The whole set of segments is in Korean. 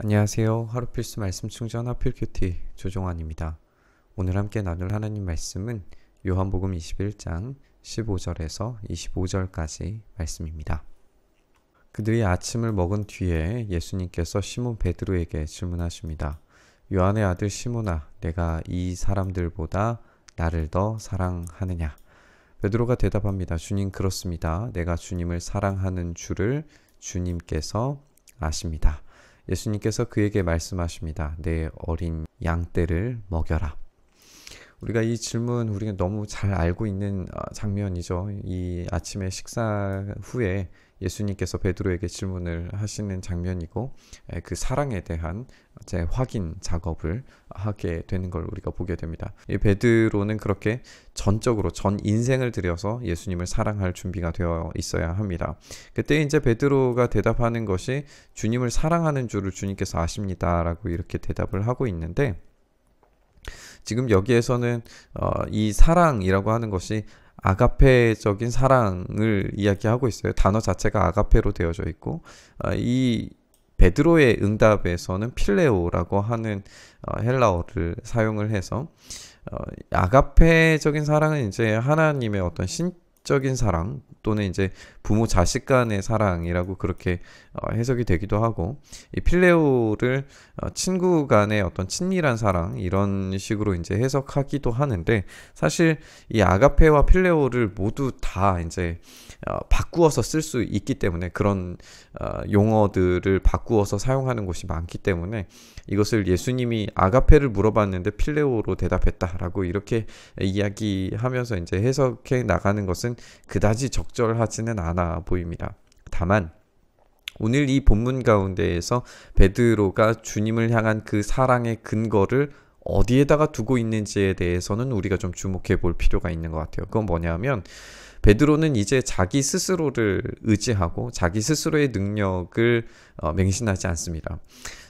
안녕하세요. 하루 필수 말씀 충전 하필큐티 조종환입니다. 오늘 함께 나눌 하나님 말씀은 요한복음 21장 15절에서 25절까지 말씀입니다. 그들이 아침을 먹은 뒤에 예수님께서 시몬 베드로에게 질문하십니다. 요한의 아들 시몬아, 내가 이 사람들보다 나를 더 사랑하느냐? 베드로가 대답합니다. 주님, 그렇습니다. 내가 주님을 사랑하는 줄을 주님께서 아십니다. 예수님께서 그에게 말씀하십니다. 내 어린 양떼를 먹여라. 우리가 이 질문 우리가 너무 잘 알고 있는 장면이죠. 이 아침에 식사 후에 예수님께서 베드로에게 질문을 하시는 장면이고 그 사랑에 대한 제 확인 작업을 하게 되는 걸 우리가 보게 됩니다. 이 베드로는 그렇게 전적으로 전 인생을 들여서 예수님을 사랑할 준비가 되어 있어야 합니다. 그때 이제 베드로가 대답하는 것이 주님을 사랑하는 줄을 주님께서 아십니다라고 이렇게 대답을 하고 있는데, 지금 여기에서는 이 사랑이라고 하는 것이 아가페적인 사랑을 이야기하고 있어요. 단어 자체가 아가페로 되어져 있고 이 베드로의 응답에서는 필레오라고 하는 헬라어를 사용을 해서 아가페적인 사랑은 이제 하나님의 어떤 신적인 사랑 또는 이제 부모 자식 간의 사랑이라고 그렇게 해석이 되기도 하고, 이 필레오를 친구 간의 어떤 친밀한 사랑 이런 식으로 이제 해석하기도 하는데, 사실 이 아가페와 필레오를 모두 다 이제 바꾸어서 쓸 수 있기 때문에 그런 용어들을 바꾸어서 사용하는 곳이 많기 때문에 이것을 예수님이 아가페를 물어봤는데 필레오로 대답했다라고 이렇게 이야기하면서 이제 해석해 나가는 것은 그다지 적절하지는 않아 보입니다. 다만 오늘 이 본문 가운데에서 베드로가 주님을 향한 그 사랑의 근거를 어디에다가 두고 있는지에 대해서는 우리가 좀 주목해 볼 필요가 있는 것 같아요. 그건 뭐냐면 베드로는 이제 자기 스스로를 의지하고 자기 스스로의 능력을 맹신하지 않습니다.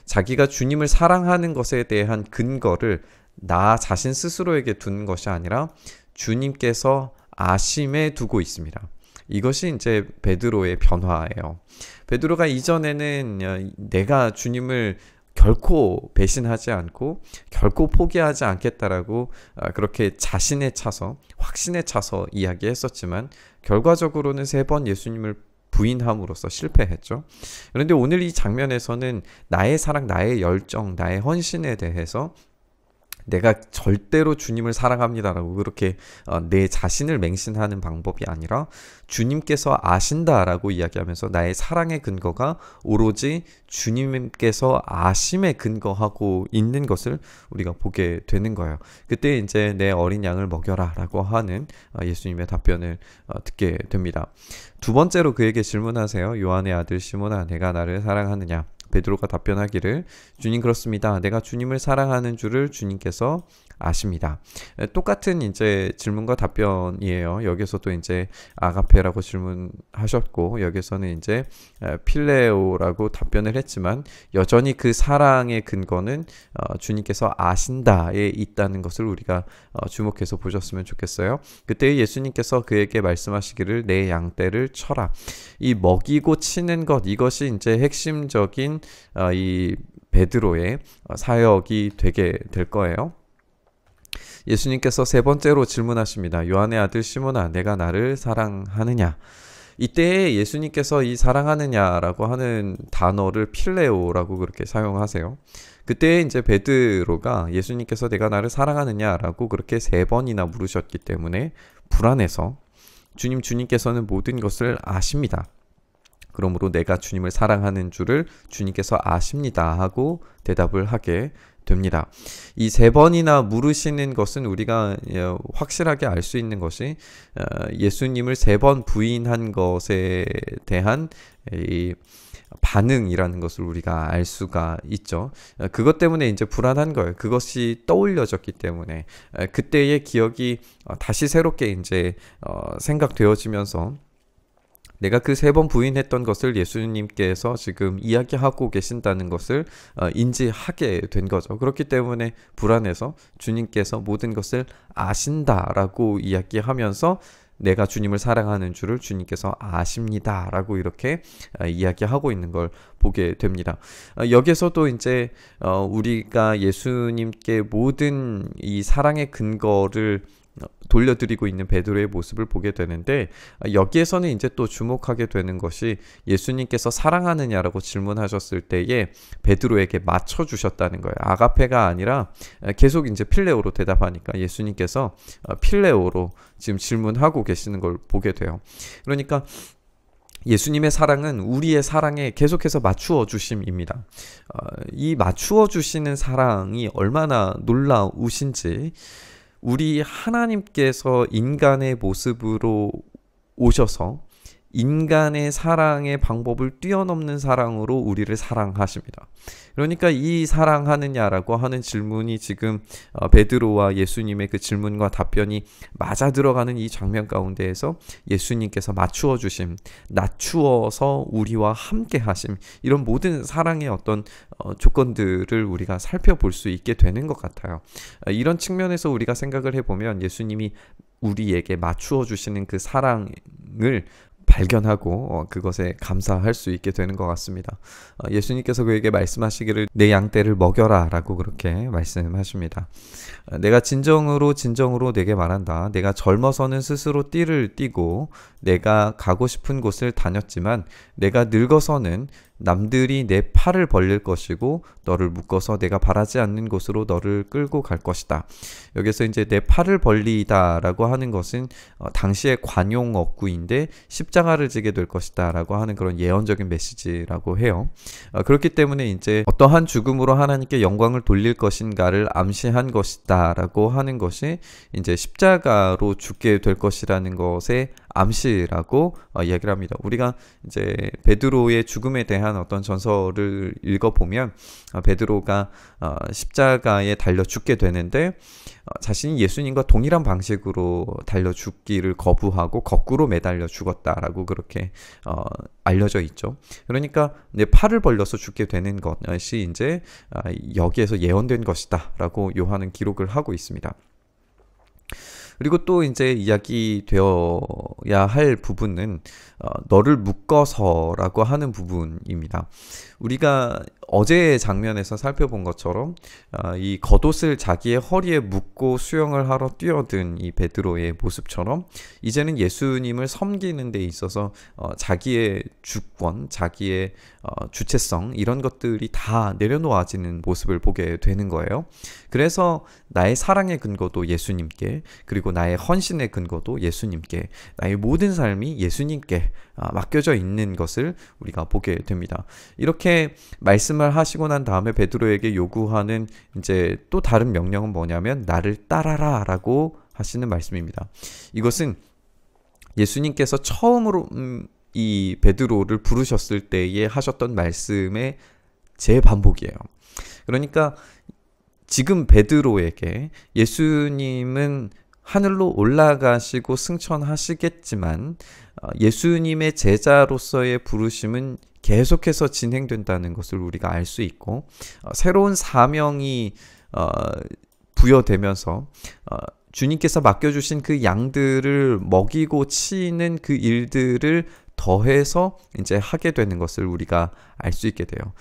자기가 주님을 사랑하는 것에 대한 근거를 나 자신 스스로에게 두는 것이 아니라 주님께서 아심에 두고 있습니다. 이것이 이제 베드로의 변화예요. 베드로가 이전에는 내가 주님을 결코 배신하지 않고 결코 포기하지 않겠다라고 그렇게 자신에 차서 확신에 차서 이야기했었지만 결과적으로는 3번 예수님을 부인함으로써 실패했죠. 그런데 오늘 이 장면에서는 나의 사랑, 나의 열정, 나의 헌신에 대해서 내가 절대로 주님을 사랑합니다라고 그렇게 내 자신을 맹신하는 방법이 아니라 주님께서 아신다라고 이야기하면서 나의 사랑의 근거가 오로지 주님께서 아심에 근거하고 있는 것을 우리가 보게 되는 거예요. 그때 이제 내 어린 양을 먹여라 라고 하는 예수님의 답변을 듣게 됩니다. 두 번째로 그에게 질문하세요. 요한의 아들 시몬아, 내가 나를 사랑하느냐? 베드로가 답변하기를, 주님, 그렇습니다. 내가 주님을 사랑하는 줄을 주님께서 아십니다. 똑같은 이제 질문과 답변이에요. 여기서도 이제 아가페라고 질문하셨고 여기서는 이제 필레오라고 답변을 했지만 여전히 그 사랑의 근거는 주님께서 아신다에 있다는 것을 우리가 주목해서 보셨으면 좋겠어요. 그때 예수님께서 그에게 말씀하시기를 내 양떼를 쳐라. 이 먹이고 치는 것, 이것이 이제 핵심적인 이 베드로의 사역이 되게 될 거예요. 예수님께서 3번째로 질문하십니다. 요한의 아들 시몬아, 내가 나를 사랑하느냐? 이때 예수님께서 이 사랑하느냐라고 하는 단어를 필레오라고 그렇게 사용하세요. 그때 이제 베드로가 예수님께서 내가 나를 사랑하느냐라고 그렇게 3번이나 물으셨기 때문에 불안해서 주님께서는 모든 것을 아십니다. 그러므로 내가 주님을 사랑하는 줄을 주님께서 아십니다 하고 대답을 하게 됩니다. 이 3번이나 물으시는 것은 우리가 확실하게 알 수 있는 것이 예수님을 3번 부인한 것에 대한 이 반응이라는 것을 우리가 알 수가 있죠. 그것 때문에 이제 불안한 거예요. 그것이 떠올려졌기 때문에 그때의 기억이 다시 새롭게 이제 생각되어지면서 내가 그 3번 부인했던 것을 예수님께서 지금 이야기하고 계신다는 것을 인지하게 된 거죠. 그렇기 때문에 불안해서 주님께서 모든 것을 아신다라고 이야기하면서 내가 주님을 사랑하는 줄을 주님께서 아십니다 라고 이렇게 이야기하고 있는 걸 보게 됩니다. 여기에서도 이제 우리가 예수님께 모든 이 사랑의 근거를 돌려드리고 있는 베드로의 모습을 보게 되는데, 여기에서는 이제 또 주목하게 되는 것이 예수님께서 사랑하느냐라고 질문하셨을 때에 베드로에게 맞춰주셨다는 거예요. 아가페가 아니라 계속 이제 필레오로 대답하니까 예수님께서 필레오로 지금 질문하고 계시는 걸 보게 돼요. 그러니까 예수님의 사랑은 우리의 사랑에 계속해서 맞추어 주심입니다. 이 맞추어 주시는 사랑이 얼마나 놀라우신지, 우리 하나님께서 인간의 모습으로 오셔서 인간의 사랑의 방법을 뛰어넘는 사랑으로 우리를 사랑하십니다. 그러니까 이 사랑하느냐라고 하는 질문이 지금 베드로와 예수님의 그 질문과 답변이 맞아 들어가는 이 장면 가운데에서 예수님께서 맞추어 주심, 낮추어서 우리와 함께 하심, 이런 모든 사랑의 어떤 조건들을 우리가 살펴볼 수 있게 되는 것 같아요. 이런 측면에서 우리가 생각을 해보면 예수님이 우리에게 맞추어 주시는 그 사랑을 발견하고 그것에 감사할 수 있게 되는 것 같습니다. 예수님께서 그에게 말씀하시기를 내 양떼를 먹여라 라고 그렇게 말씀하십니다. 내가 진정으로 내게 말한다. 내가 젊어서는 스스로 띠를 띠고 내가 가고 싶은 곳을 다녔지만 내가 늙어서는 남들이 내 팔을 벌릴 것이고 너를 묶어서 내가 바라지 않는 곳으로 너를 끌고 갈 것이다. 여기서 이제 내 팔을 벌리다 라고 하는 것은 당시의 관용 어구인데 십자가를 지게 될 것이다 라고 하는 그런 예언적인 메시지라고 해요. 그렇기 때문에 이제 어떠한 죽음으로 하나님께 영광을 돌릴 것인가를 암시한 것이다 라고 하는 것이 이제 십자가로 죽게 될 것이라는 것의 암시라고 이야기를 합니다. 우리가 이제 베드로의 죽음에 대한 어떤 전설을 읽어보면 베드로가 십자가에 달려 죽게 되는데 자신이 예수님과 동일한 방식으로 달려 죽기를 거부하고 거꾸로 매달려 죽었다라고 그렇게 알려져 있죠. 그러니까 내 팔을 벌려서 죽게 되는 것이 이제 여기에서 예언된 것이다라고 요한은 기록을 하고 있습니다. 그리고 또 이제 이야기되어야 할 부분은 너를 묶어서라고 하는 부분입니다. 우리가 어제의 장면에서 살펴본 것처럼 이 겉옷을 자기의 허리에 묶고 수영을 하러 뛰어든 이 베드로의 모습처럼 이제는 예수님을 섬기는 데 있어서 자기의 주권, 자기의 주체성, 이런 것들이 다 내려놓아지는 모습을 보게 되는 거예요. 그래서 나의 사랑의 근거도 예수님께, 그리고 나의 헌신의 근거도 예수님께, 나의 모든 삶이 예수님께 맡겨져 있는 것을 우리가 보게 됩니다. 이렇게 말씀을 하시고 난 다음에 베드로에게 요구하는 이제 또 다른 명령은 뭐냐면 나를 따라라 라고 하시는 말씀입니다. 이것은 예수님께서 처음으로 이 베드로를 부르셨을 때에 하셨던 말씀의 재반복이에요. 그러니까 지금 베드로에게 예수님은 하늘로 올라가시고 승천하시겠지만 예수님의 제자로서의 부르심은 계속해서 진행된다는 것을 우리가 알 수 있고, 새로운 사명이 부여되면서 주님께서 맡겨주신 그 양들을 먹이고 치는 그 일들을 더해서 이제 하게 되는 것을 우리가 알 수 있게 돼요.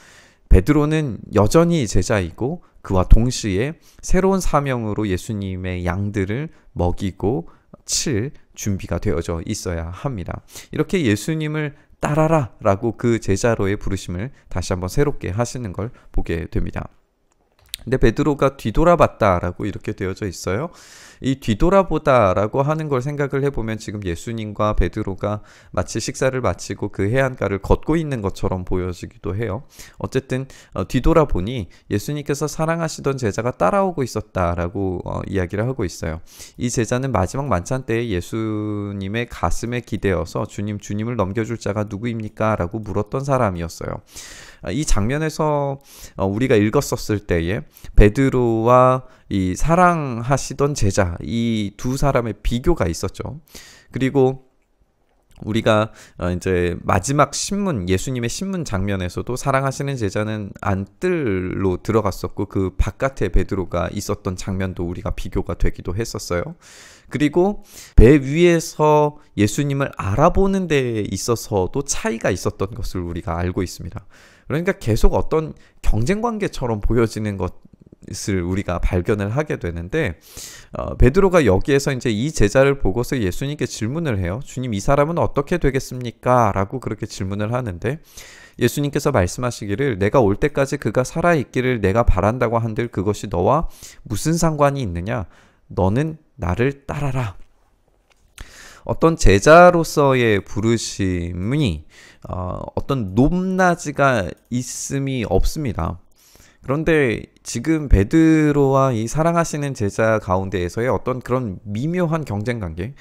베드로는 여전히 제자이고 그와 동시에 새로운 사명으로 예수님의 양들을 먹이고 칠 준비가 되어져 있어야 합니다. 이렇게 예수님을 따라라 라고 그 제자로의 부르심을 다시 한번 새롭게 하시는 걸 보게 됩니다. 근데 베드로가 뒤돌아봤다 라고 이렇게 되어져 있어요. 이 뒤돌아보다 라고 하는 걸 생각을 해보면 지금 예수님과 베드로가 마치 식사를 마치고 그 해안가를 걷고 있는 것처럼 보여지기도 해요. 어쨌든 뒤돌아보니 예수님께서 사랑하시던 제자가 따라오고 있었다라고 이야기를 하고 있어요. 이 제자는 마지막 만찬 때에 예수님의 가슴에 기대어서 주님을 넘겨줄 자가 누구입니까? 라고 물었던 사람이었어요. 이 장면에서 우리가 읽었었을 때에 베드로와 이 사랑하시던 제자, 이 두 사람의 비교가 있었죠. 그리고 우리가 이제 마지막 신문, 예수님의 신문 장면에서도 사랑하시는 제자는 안뜰로 들어갔었고 그 바깥에 베드로가 있었던 장면도 우리가 비교가 되기도 했었어요. 그리고 배 위에서 예수님을 알아보는 데 있어서도 차이가 있었던 것을 우리가 알고 있습니다. 그러니까 계속 어떤 경쟁 관계처럼 보여지는 것을 우리가 발견을 하게 되는데, 베드로가 여기에서 이제 이 제자를 보고서 예수님께 질문을 해요. 주님, 이 사람은 어떻게 되겠습니까? 라고 그렇게 질문을 하는데, 예수님께서 말씀하시기를 내가 올 때까지 그가 살아있기를 내가 바란다고 한들 그것이 너와 무슨 상관이 있느냐? 너는 나를 따라라. 어떤 제자로서의 부르심이 어떤 높낮이가 있음이 없습니다. 그런데 지금 베드로와 이 사랑하시는 제자 가운데에서의 어떤 그런 미묘한 경쟁 관계,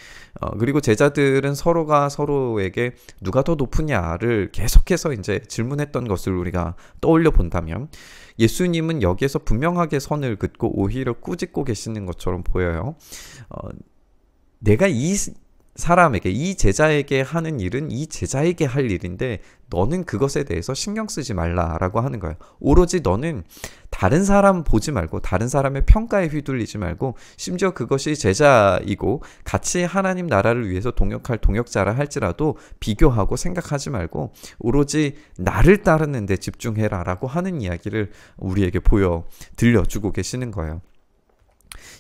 그리고 제자들은 서로가 서로에게 누가 더 높으냐를 계속해서 이제 질문했던 것을 우리가 떠올려 본다면, 예수님은 여기에서 분명하게 선을 긋고 오히려 꾸짖고 계시는 것처럼 보여요. 내가 이 사람에게, 이 제자에게 하는 일은 이 제자에게 할 일인데 너는 그것에 대해서 신경 쓰지 말라라고 하는 거예요. 오로지 너는 다른 사람 보지 말고 다른 사람의 평가에 휘둘리지 말고, 심지어 그것이 제자이고 같이 하나님 나라를 위해서 동역할 동역자라 할지라도 비교하고 생각하지 말고 오로지 나를 따르는 데 집중해라 라고 하는 이야기를 우리에게 들려주고 계시는 거예요.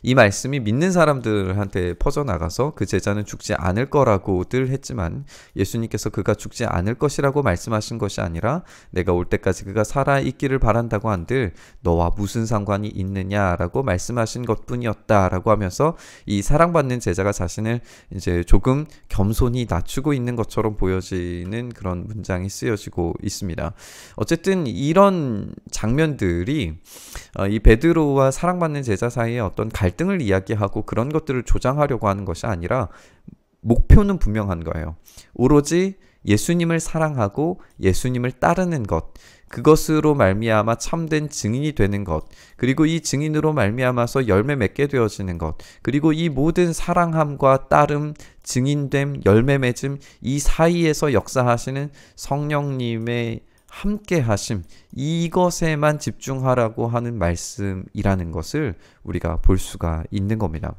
이 말씀이 믿는 사람들한테 퍼져나가서 그 제자는 죽지 않을 거라고들 했지만, 예수님께서 그가 죽지 않을 것이라고 말씀하신 것이 아니라 내가 올 때까지 그가 살아있기를 바란다고 한들 너와 무슨 상관이 있느냐라고 말씀하신 것뿐이었다라고 하면서 이 사랑받는 제자가 자신을 이제 조금 겸손히 낮추고 있는 것처럼 보여지는 그런 문장이 쓰여지고 있습니다. 어쨌든 이런 장면들이 이 베드로와 사랑받는 제자 사이에 어떤 갈등을 이야기하고 그런 것들을 조장하려고 하는 것이 아니라 목표는 분명한 거예요. 오로지 예수님을 사랑하고 예수님을 따르는 것, 그것으로 말미암아 참된 증인이 되는 것, 그리고 이 증인으로 말미암아서 열매 맺게 되어지는 것, 그리고 이 모든 사랑함과 따름, 증인됨, 열매 맺음, 이 사이에서 역사하시는 성령님의 함께 하심, 이것에만 집중하라고 하는 말씀이라는 것을 우리가 볼 수가 있는 겁니다.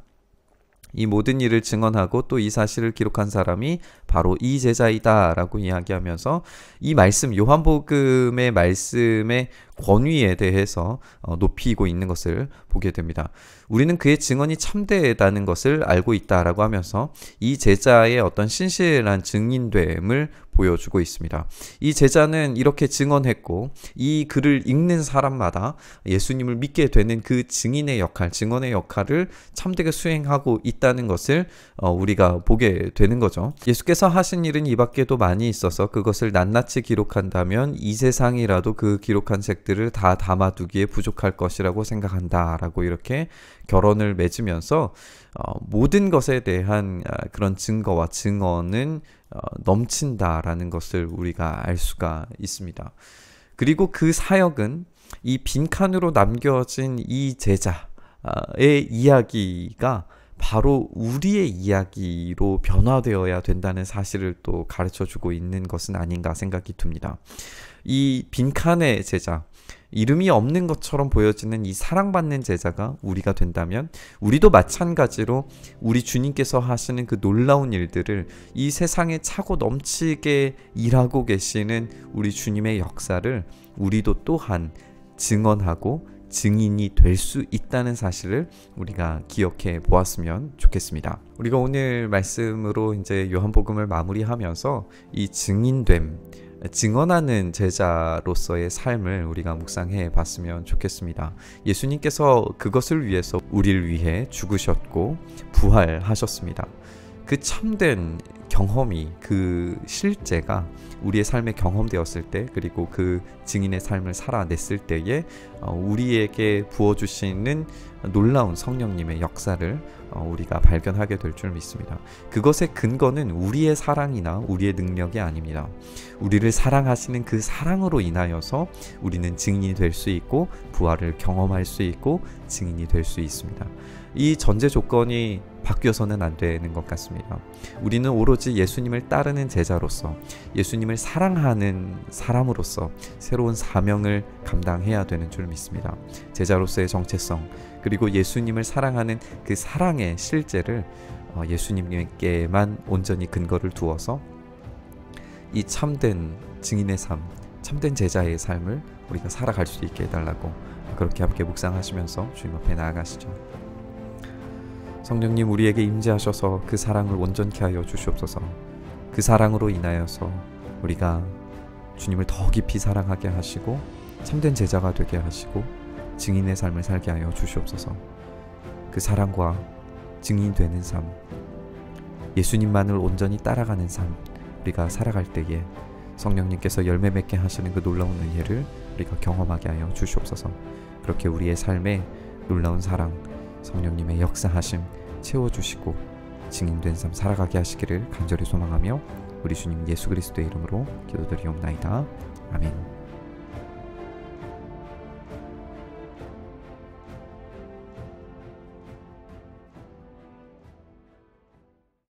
이 모든 일을 증언하고 또 이 사실을 기록한 사람이 바로 이 제자이다 라고 이야기하면서 이 말씀, 요한복음의 말씀의 권위에 대해서 높이고 있는 것을 보게 됩니다. 우리는 그의 증언이 참되다는 것을 알고 있다라고 하면서 이 제자의 어떤 신실한 증인됨을 보여주고 있습니다. 이 제자는 이렇게 증언했고, 이 글을 읽는 사람마다 예수님을 믿게 되는 그 증인의 역할, 증언의 역할을 참되게 수행하고 있다는 것을 우리가 보게 되는 거죠. 예수께서 하신 일은 이 밖에도 많이 있어서 그것을 낱낱이 기록한다면 이 세상이라도 그 기록한 책들을 다 담아두기에 부족할 것이라고 생각한다 라고 이렇게 결론을 맺으면서 모든 것에 대한 그런 증거와 증언은 넘친다라는 것을 우리가 알 수가 있습니다. 그리고 그 사역은 이 빈칸으로 남겨진 이 제자의 이야기가 바로 우리의 이야기로 변화되어야 된다는 사실을 또 가르쳐주고 있는 것은 아닌가 생각이 듭니다. 이 빈칸의 제자, 이름이 없는 것처럼 보여지는 이 사랑받는 제자가 우리가 된다면, 우리도 마찬가지로 우리 주님께서 하시는 그 놀라운 일들을 이 세상에 차고 넘치게 일하고 계시는 우리 주님의 역사를 우리도 또한 증언하고 증인이 될 수 있다는 사실을 우리가 기억해 보았으면 좋겠습니다. 우리가 오늘 말씀으로 이제 요한복음을 마무리하면서 이 증인됨, 증언하는 제자로서의 삶을 우리가 묵상해 봤으면 좋겠습니다. 예수님께서 그것을 위해서 우리를 위해 죽으셨고 부활하셨습니다. 그 참된 경험이, 그 실제가 우리의 삶에 경험되었을 때, 그리고 그 증인의 삶을 살아냈을 때에 우리에게 부어주시는 놀라운 성령님의 역사를 우리가 발견하게 될 줄 믿습니다. 그것의 근거는 우리의 사랑이나 우리의 능력이 아닙니다. 우리를 사랑하시는 그 사랑으로 인하여서 우리는 증인이 될 수 있고 부활을 경험할 수 있고 증인이 될 수 있습니다. 이 전제 조건이 바뀌어서는 안 되는 것 같습니다. 우리는 오로지 예수님을 따르는 제자로서, 예수님을 사랑하는 사람으로서 새로운 사명을 감당해야 되는 줄 믿습니다. 제자로서의 정체성, 그리고 예수님을 사랑하는 그 사랑의 실제를 예수님께만 온전히 근거를 두어서 이 참된 증인의 삶, 참된 제자의 삶을 우리가 살아갈 수 있게 해달라고, 그렇게 함께 묵상하시면서 주님 앞에 나아가시죠. 성령님, 우리에게 임재하셔서 그 사랑을 온전케 하여 주시옵소서. 그 사랑으로 인하여서 우리가 주님을 더 깊이 사랑하게 하시고 참된 제자가 되게 하시고 증인의 삶을 살게 하여 주시옵소서. 그 사랑과 증인되는 삶, 예수님만을 온전히 따라가는 삶, 우리가 살아갈 때에 성령님께서 열매 맺게 하시는 그 놀라운 은혜를 우리가 경험하게 하여 주시옵소서. 그렇게 우리의 삶에 놀라운 사랑, 성령님의 역사하심 채워주시고 증인된 삶 살아가게 하시기를 간절히 소망하며 우리 주님 예수 그리스도의 이름으로 기도드리옵나이다. 아멘.